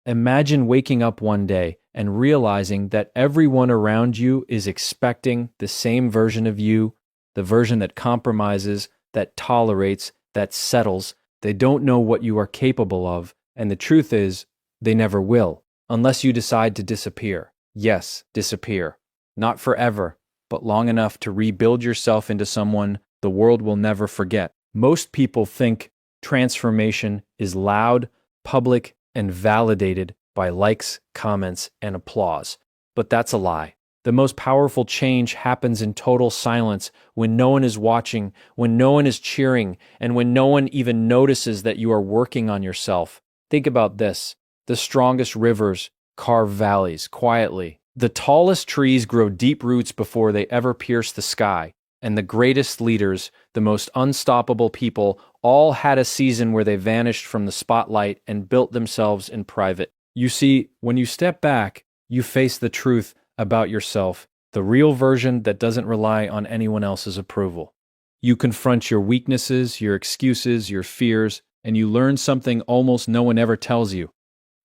Imagine waking up one day and realizing that everyone around you is expecting the same version of you, the version that compromises, that tolerates, that settles. They don't know what you are capable of, and the truth is, they never will, unless you decide to disappear. Yes, disappear. Not forever, but long enough to rebuild yourself into someone the world will never forget. Most people think transformation is loud, public, and validated by likes, comments, and applause. But that's a lie. The most powerful change happens in total silence, when no one is watching, when no one is cheering, and when no one even notices that you are working on yourself. Think about this. The strongest rivers carve valleys quietly. The tallest trees grow deep roots before they ever pierce the sky. And the greatest leaders, the most unstoppable people, all had a season where they vanished from the spotlight and built themselves in private. You see, when you step back, you face the truth about yourself, the real version that doesn't rely on anyone else's approval. You confront your weaknesses, your excuses, your fears, and you learn something almost no one ever tells you.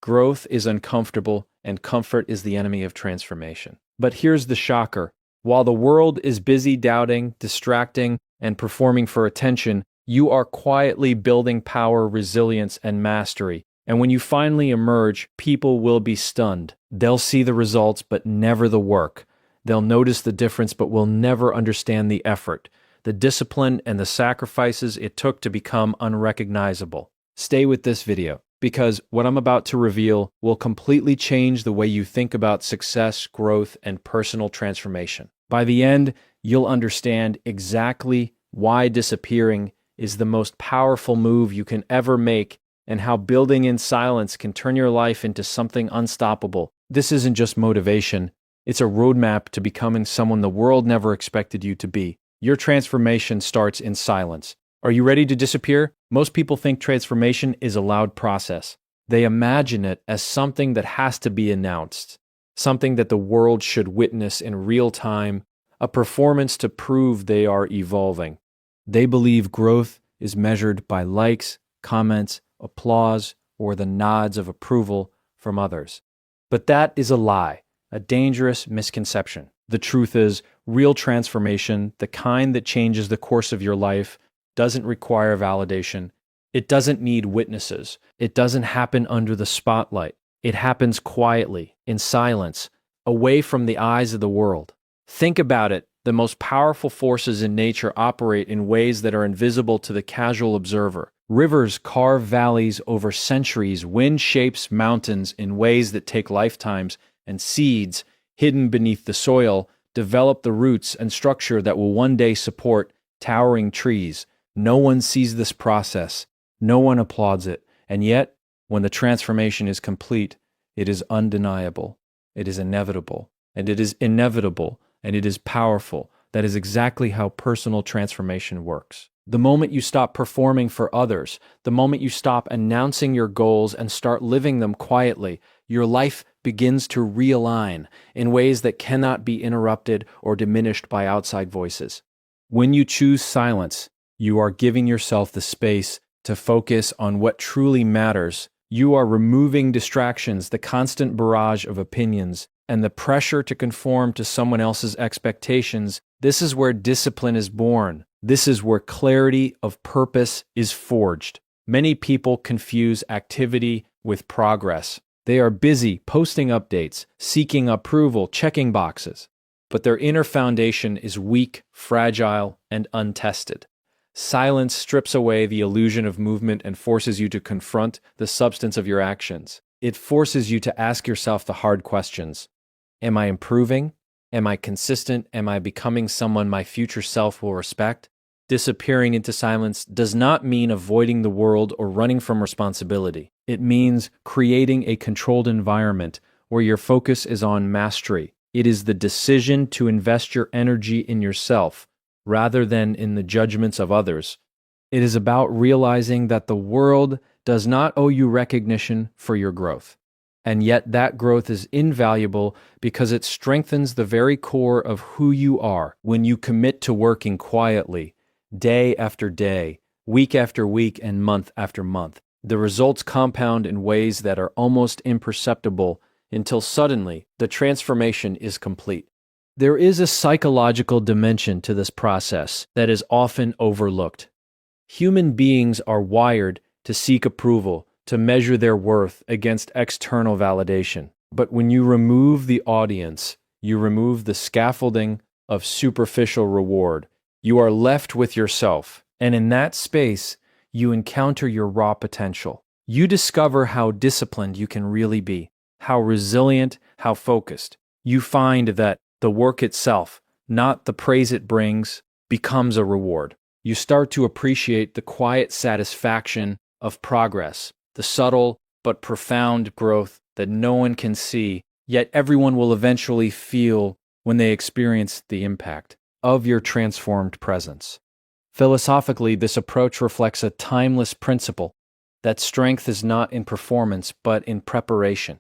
Growth is uncomfortable, and comfort is the enemy of transformation. But here's the shocker. While the world is busy doubting, distracting, and performing for attention, you are quietly building power, resilience, and mastery. And when you finally emerge, people will be stunned. They'll see the results, but never the work. They'll notice the difference, but will never understand the effort, the discipline, and the sacrifices it took to become unrecognizable. Stay with this video, because what I'm about to reveal will completely change the way you think about success, growth, and personal transformation. By the end, you'll understand exactly why disappearing is the most powerful move you can ever make, and how building in silence can turn your life into something unstoppable. This isn't just motivation, it's a roadmap to becoming someone the world never expected you to be. Your transformation starts in silence. Are you ready to disappear? Most people think transformation is a loud process. They imagine it as something that has to be announced, something that the world should witness in real time, a performance to prove they are evolving. They believe growth is measured by likes, comments, applause, or the nods of approval from others. But that is a lie, a dangerous misconception. The truth is, real transformation, the kind that changes the course of your life, doesn't require validation. It doesn't need witnesses. It doesn't happen under the spotlight. It happens quietly, in silence, away from the eyes of the world. Think about it. The most powerful forces in nature operate in ways that are invisible to the casual observer. Rivers carve valleys over centuries, wind shapes mountains in ways that take lifetimes, and seeds, hidden beneath the soil, develop the roots and structure that will one day support towering trees. No one sees this process. No one applauds it. And yet, when the transformation is complete, it is undeniable. It is inevitable. And it is inevitable. And it is powerful. That is exactly how personal transformation works. The moment you stop performing for others, the moment you stop announcing your goals and start living them quietly, your life begins to realign in ways that cannot be interrupted or diminished by outside voices. When you choose silence, you are giving yourself the space to focus on what truly matters. You are removing distractions, the constant barrage of opinions, and the pressure to conform to someone else's expectations. This is where discipline is born. This is where clarity of purpose is forged. Many people confuse activity with progress. They are busy posting updates, seeking approval, checking boxes, but their inner foundation is weak, fragile, and untested. Silence strips away the illusion of movement and forces you to confront the substance of your actions. It forces you to ask yourself the hard questions. Am I improving? Am I consistent? Am I becoming someone my future self will respect? Disappearing into silence does not mean avoiding the world or running from responsibility. It means creating a controlled environment where your focus is on mastery. It is the decision to invest your energy in yourself rather than in the judgments of others. It is about realizing that the world does not owe you recognition for your growth. And yet that growth is invaluable because it strengthens the very core of who you are. When you commit to working quietly, day after day, week after week, and month after month, The results compound in ways that are almost imperceptible until suddenly the transformation is complete. There is a psychological dimension to this process that is often overlooked. Human beings are wired to seek approval, to measure their worth against external validation. But when you remove the audience, you remove the scaffolding of superficial reward. You are left with yourself, and in that space, you encounter your raw potential. You discover how disciplined you can really be, how resilient, how focused. You find that the work itself, not the praise it brings, becomes a reward. You start to appreciate the quiet satisfaction of progress, the subtle but profound growth that no one can see, yet everyone will eventually feel when they experience the impact of your transformed presence. Philosophically, this approach reflects a timeless principle that strength is not in performance but in preparation,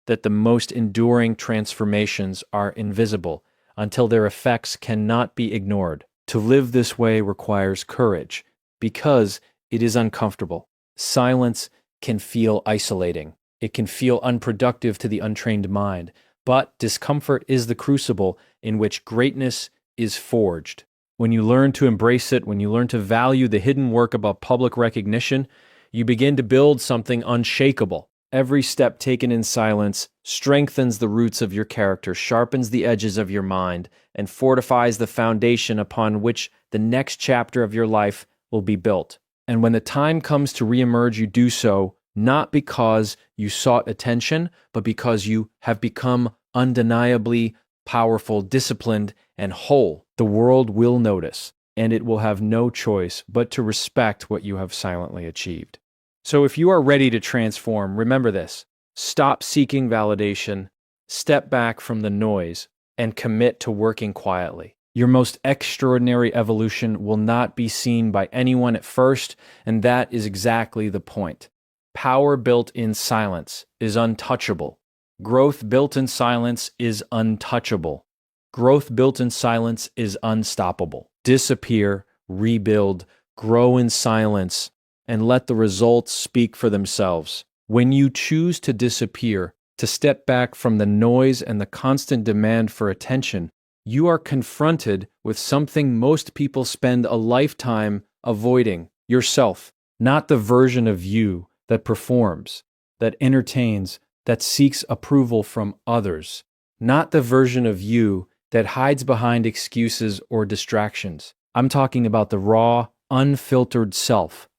that the most enduring transformations are invisible until their effects cannot be ignored. To live this way requires courage because it is uncomfortable. Silence can feel isolating. It can feel unproductive to the untrained mind, but discomfort is the crucible in which greatness is forged. When you learn to embrace it, when you learn to value the hidden work above public recognition, you begin to build something unshakable. Every step taken in silence strengthens the roots of your character, sharpens the edges of your mind, and fortifies the foundation upon which the next chapter of your life will be built. And when the time comes to reemerge, you do so not because you sought attention, but because you have become undeniably powerful, disciplined, and whole. The world will notice, and it will have no choice but to respect what you have silently achieved. So if you are ready to transform, remember this: stop seeking validation, step back from the noise, and commit to working quietly. Your most extraordinary evolution will not be seen by anyone at first, and that is exactly the point. Power built in silence is untouchable. Growth built in silence is untouchable. Growth built in silence is unstoppable. Disappear, rebuild, grow in silence, and let the results speak for themselves. When you choose to disappear, to step back from the noise and the constant demand for attention, you are confronted with something most people spend a lifetime avoiding: yourself. Not the version of you that performs, that entertains, that seeks approval from others. Not the version of you that hides behind excuses or distractions. I'm talking about the raw, unfiltered self.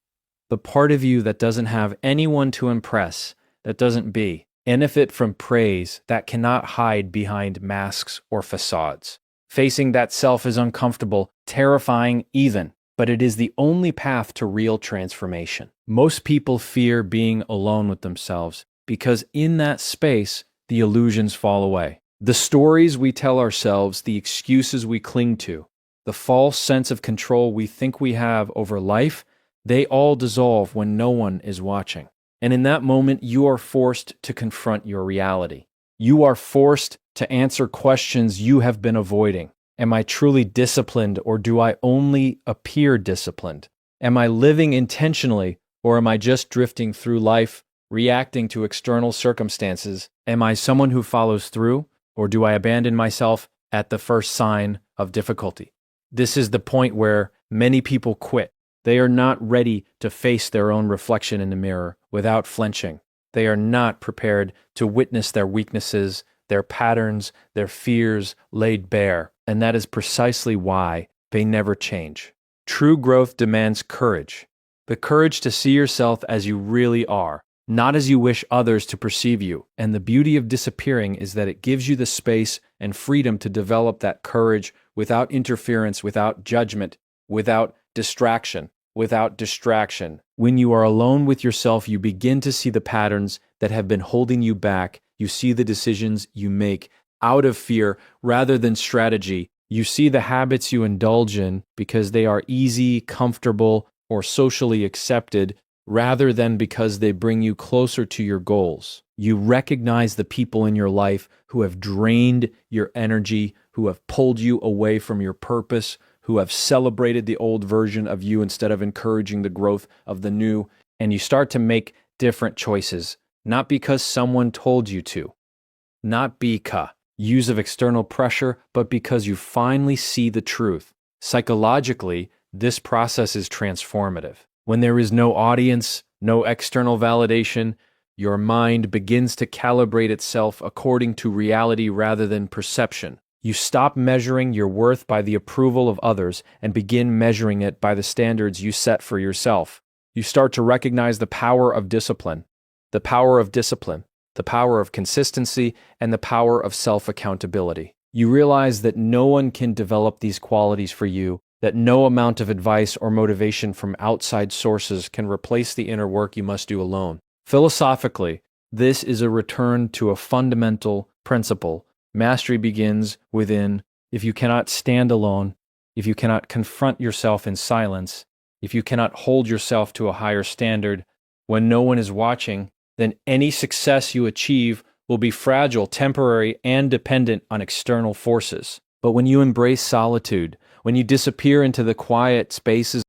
The part of you that doesn't have anyone to impress, that doesn't benefit from praise, that cannot hide behind masks or facades. Facing that self is uncomfortable, terrifying even, but it is the only path to real transformation. Most people fear being alone with themselves because in that space, the illusions fall away. The stories we tell ourselves, the excuses we cling to, the false sense of control we think we have over life, they all dissolve when no one is watching. And in that moment, you are forced to confront your reality. You are forced to answer questions you have been avoiding. Am I truly disciplined, or do I only appear disciplined? Am I living intentionally, or am I just drifting through life, reacting to external circumstances? Am I someone who follows through, or do I abandon myself at the first sign of difficulty? This is the point where many people quit. They are not ready to face their own reflection in the mirror without flinching. They are not prepared to witness their weaknesses, their patterns, their fears laid bare. And that is precisely why they never change. True growth demands courage. The courage to see yourself as you really are, not as you wish others to perceive you. And the beauty of disappearing is that it gives you the space and freedom to develop that courage without interference, without judgment, without distraction. When you are alone with yourself, you begin to see the patterns that have been holding you back. You see the decisions you make out of fear rather than strategy. You see the habits you indulge in because they are easy, comfortable, or socially accepted rather than because they bring you closer to your goals. You recognize the people in your life who have drained your energy, who have pulled you away from your purpose, who have celebrated the old version of you instead of encouraging the growth of the new. and you start to make different choices, not because someone told you to, not because use of external pressure, but because you finally see the truth. Psychologically, this process is transformative. When there is no audience, no external validation, your mind begins to calibrate itself according to reality rather than perception. You stop measuring your worth by the approval of others and begin measuring it by the standards you set for yourself. You start to recognize the power of discipline, the power of discipline, the power of consistency, and the power of self-accountability. You realize that no one can develop these qualities for you, that no amount of advice or motivation from outside sources can replace the inner work you must do alone. Philosophically, this is a return to a fundamental principle. Mastery begins within. If you cannot stand alone, if you cannot confront yourself in silence, if you cannot hold yourself to a higher standard when no one is watching, then any success you achieve will be fragile, temporary, and dependent on external forces. But when you embrace solitude, when you disappear into the quiet spaces